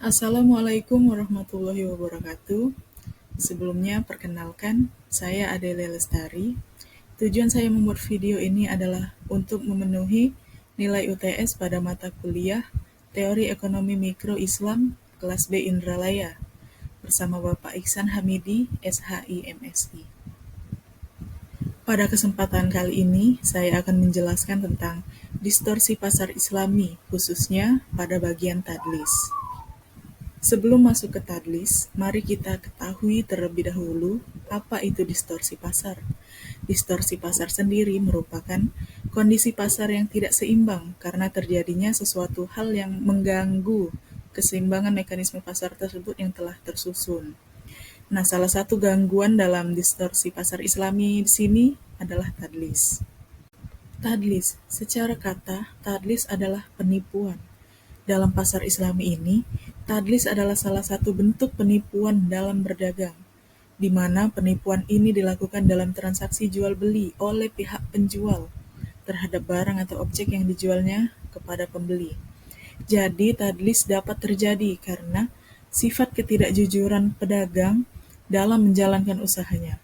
Assalamualaikum warahmatullahi wabarakatuh. Sebelumnya, perkenalkan, saya Adele Lestari. Tujuan saya membuat video ini adalah untuk memenuhi nilai UTS pada mata kuliah Teori Ekonomi Mikro Islam kelas B Indralaya bersama Bapak Iksan Hamidi, SHI MSI. Pada kesempatan kali ini, saya akan menjelaskan tentang distorsi pasar Islami, khususnya pada bagian tadlis. Sebelum masuk ke tadlis, mari kita ketahui terlebih dahulu apa itu distorsi pasar. Distorsi pasar sendiri merupakan kondisi pasar yang tidak seimbang karena terjadinya sesuatu hal yang mengganggu keseimbangan mekanisme pasar tersebut yang telah tersusun. Nah, salah satu gangguan dalam distorsi pasar Islami di sini adalah tadlis. Tadlis, secara kata, tadlis adalah penipuan. Dalam pasar Islami ini, tadlis adalah salah satu bentuk penipuan dalam berdagang, di mana penipuan ini dilakukan dalam transaksi jual-beli oleh pihak penjual terhadap barang atau objek yang dijualnya kepada pembeli. Jadi, tadlis dapat terjadi karena sifat ketidakjujuran pedagang dalam menjalankan usahanya.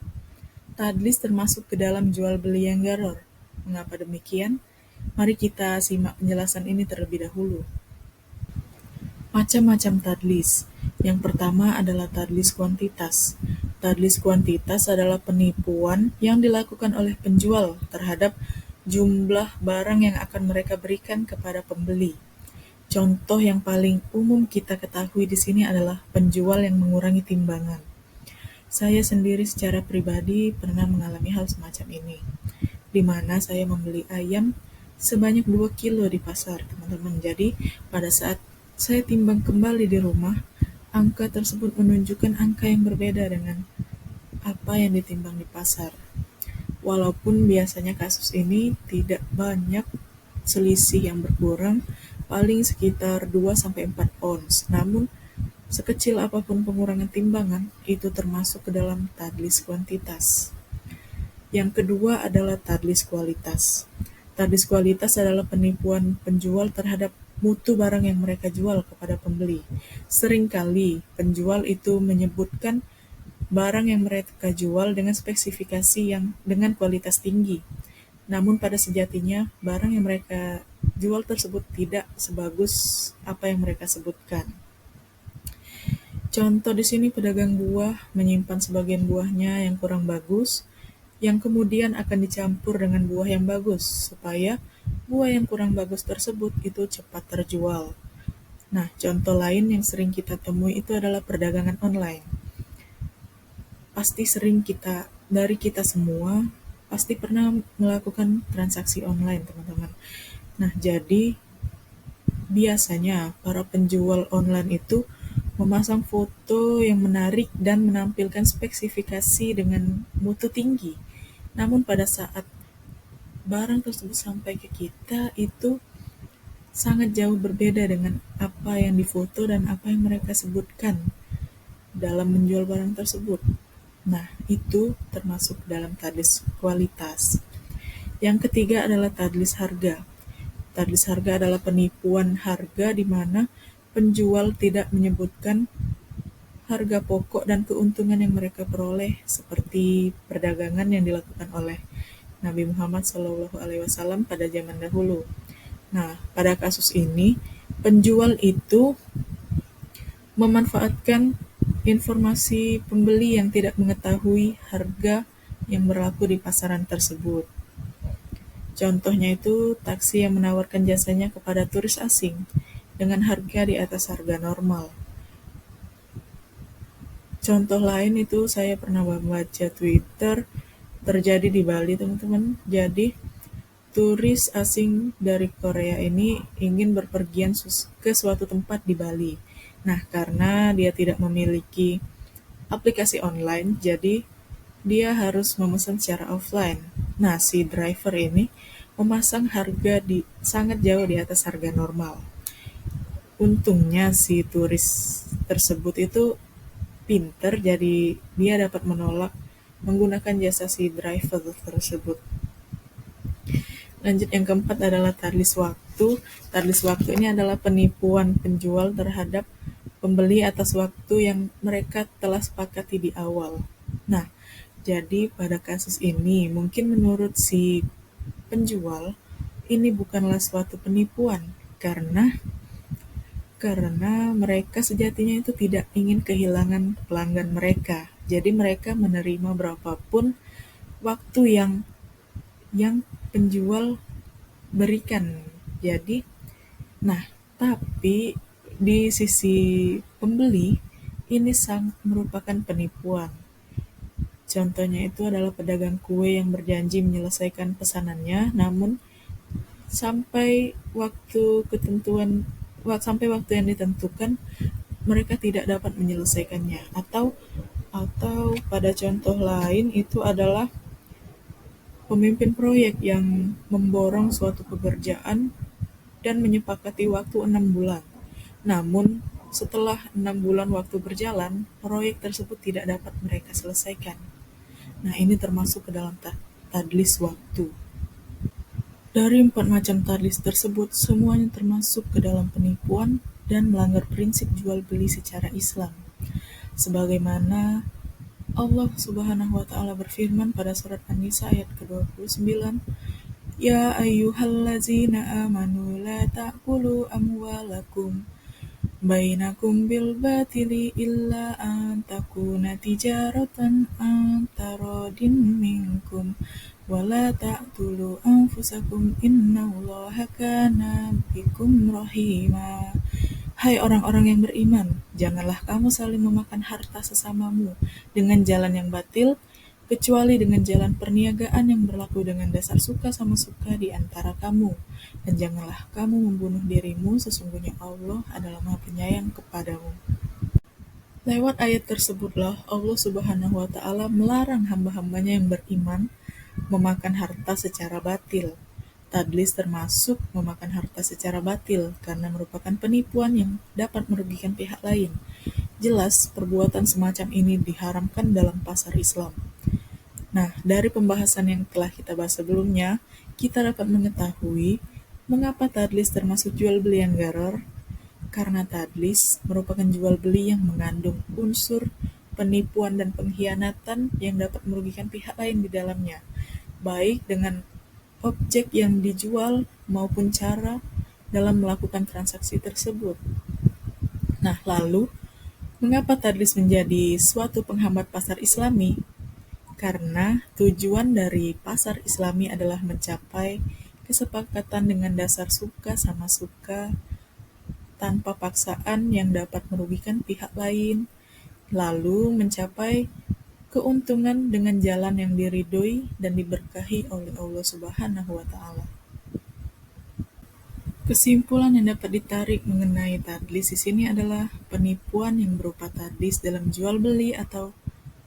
Tadlis termasuk ke dalam jual-beli yang garor. Mengapa demikian? Mari kita simak penjelasan ini terlebih dahulu. Macam-macam tadlis. Yang pertama adalah tadlis kuantitas. Tadlis kuantitas adalah penipuan yang dilakukan oleh penjual terhadap jumlah barang yang akan mereka berikan kepada pembeli. Contoh yang paling umum kita ketahui di sini adalah penjual yang mengurangi timbangan. Saya sendiri secara pribadi pernah mengalami hal semacam ini, di mana saya membeli ayam sebanyak 2 kilo di pasar, teman-teman. Jadi, pada saat saya timbang kembali di rumah, angka tersebut menunjukkan angka yang berbeda dengan apa yang ditimbang di pasar. Walaupun biasanya kasus ini tidak banyak selisih yang berkurang, paling sekitar 2-4 ons. Namun, sekecil apapun pengurangan timbangan, itu termasuk ke dalam tadlis kuantitas. Yang kedua adalah tadlis kualitas. Tadlis kualitas adalah penipuan penjual terhadap mutu barang yang mereka jual kepada pembeli. Seringkali penjual itu menyebutkan barang yang mereka jual dengan spesifikasi yang dengan kualitas tinggi. Namun pada sejatinya barang yang mereka jual tersebut tidak sebagus apa yang mereka sebutkan. Contoh di sini pedagang buah menyimpan sebagian buahnya yang kurang bagus, yang kemudian akan dicampur dengan buah yang bagus, supaya buah yang kurang bagus tersebut itu cepat terjual. Nah, contoh lain yang sering kita temui itu adalah perdagangan online. Pasti sering dari kita semua, pasti pernah melakukan transaksi online, teman-teman. Nah, jadi biasanya para penjual online itu memasang foto yang menarik dan menampilkan spesifikasi dengan mutu tinggi. Namun pada saat barang tersebut sampai ke kita, itu sangat jauh berbeda dengan apa yang difoto dan apa yang mereka sebutkan dalam menjual barang tersebut. Nah, itu termasuk dalam tadlis kualitas. Yang ketiga adalah tadlis harga. Tadlis harga adalah penipuan harga di mana penjual tidak menyebutkan harga pokok dan keuntungan yang mereka peroleh, seperti perdagangan yang dilakukan oleh Nabi Muhammad SAW pada zaman dahulu. Nah, pada kasus ini, penjual itu memanfaatkan informasi pembeli yang tidak mengetahui harga yang berlaku di pasaran tersebut. Contohnya itu taksi yang menawarkan jasanya kepada turis asing dengan harga di atas harga normal. Contoh lain itu saya pernah membaca Twitter terjadi di Bali, teman-teman. Jadi, turis asing dari Korea ini ingin berpergian ke suatu tempat di Bali. Nah, karena dia tidak memiliki aplikasi online, jadi dia harus memesan secara offline. Nah, si driver ini memasang harga sangat jauh di atas harga normal. Untungnya si turis tersebut itu pinter, jadi dia dapat menolak menggunakan jasa si driver tersebut. Lanjut, yang keempat adalah tadlis waktu. Tadlis waktu ini adalah penipuan penjual terhadap pembeli atas waktu yang mereka telah sepakati di awal. Nah, jadi pada kasus ini mungkin menurut si penjual ini bukanlah suatu penipuan karena mereka sejatinya itu tidak ingin kehilangan pelanggan mereka. Jadi mereka menerima berapapun waktu yang penjual berikan. Jadi, nah, tapi di sisi pembeli ini sangat merupakan penipuan. Contohnya itu adalah pedagang kue yang berjanji menyelesaikan pesanannya, namun sampai waktu ketentuan sampai waktu yang ditentukan mereka tidak dapat menyelesaikannya. Atau pada contoh lain itu adalah pemimpin proyek yang memborong suatu pekerjaan dan menyepakati waktu 6 bulan. Namun, setelah 6 bulan waktu berjalan, proyek tersebut tidak dapat mereka selesaikan. Nah, ini termasuk ke dalam tadlis waktu. Dari 4 macam tadlis tersebut, semuanya termasuk ke dalam penipuan dan melanggar prinsip jual beli secara Islam. Sebagaimana Allah Subhanahu wa taala berfirman pada surat An-Nisa ayat ke-29, Ya ayyuhallazina amanu la ta'kulu amwalakum bainakum bil batili illa an takuna tijaratan an taradin minkum wala ta'tulu anfusakum innallaha kana bikum rahima. Hai orang-orang yang beriman, janganlah kamu saling memakan harta sesamamu dengan jalan yang batil, kecuali dengan jalan perniagaan yang berlaku dengan dasar suka sama suka di antara kamu. Dan janganlah kamu membunuh dirimu, sesungguhnya Allah adalah Maha Penyayang kepadamu. Lewat ayat tersebutlah Allah Subhanahu wa taala melarang hamba-hambanya yang beriman memakan harta secara batil. Tadlis termasuk memakan harta secara batil karena merupakan penipuan yang dapat merugikan pihak lain. Jelas perbuatan semacam ini diharamkan dalam pasar Islam. Nah, dari pembahasan yang telah kita bahas sebelumnya, kita dapat mengetahui mengapa tadlis termasuk jual beli yang gharar. Karena tadlis merupakan jual beli yang mengandung unsur penipuan dan pengkhianatan yang dapat merugikan pihak lain di dalamnya, baik dengan objek yang dijual maupun cara dalam melakukan transaksi tersebut. Nah, lalu, mengapa tadlis menjadi suatu penghambat pasar Islami? Karena tujuan dari pasar Islami adalah mencapai kesepakatan dengan dasar suka sama suka tanpa paksaan yang dapat merugikan pihak lain, lalu mencapai keuntungan dengan jalan yang diridhoi dan diberkahi oleh Allah Subhanahu wa taala. Kesimpulan yang dapat ditarik mengenai tadlis di sini adalah penipuan yang berupa tadlis dalam jual beli atau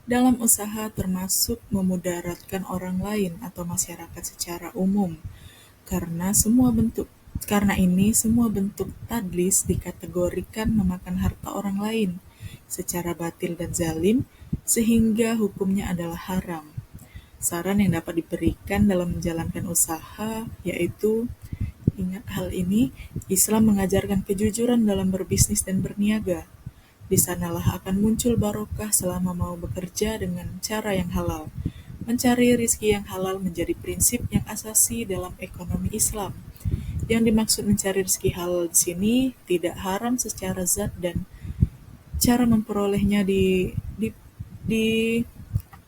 dalam usaha termasuk memudaratkan orang lain atau masyarakat secara umum. Karena ini semua bentuk tadlis dikategorikan memakan harta orang lain secara batil dan zalim sehingga hukumnya adalah haram. Saran yang dapat diberikan dalam menjalankan usaha yaitu ingat hal ini, Islam mengajarkan kejujuran dalam berbisnis dan berniaga. Di sanalah akan muncul barokah selama mau bekerja dengan cara yang halal. Mencari rizki yang halal menjadi prinsip yang asasi dalam ekonomi Islam. Yang dimaksud mencari rizki halal di sini tidak haram secara zat dan cara memperolehnya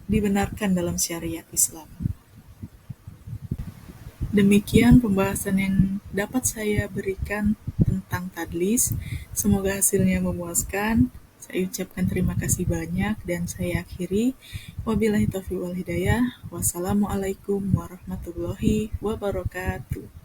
dibenarkan dalam syariat Islam. Demikian pembahasan yang dapat saya berikan tentang tadlis. Semoga hasilnya memuaskan. Saya ucapkan terima kasih banyak dan saya akhiri. Wabillahi taufiq wal hidayah. Wassalamualaikum warahmatullahi wabarakatuh.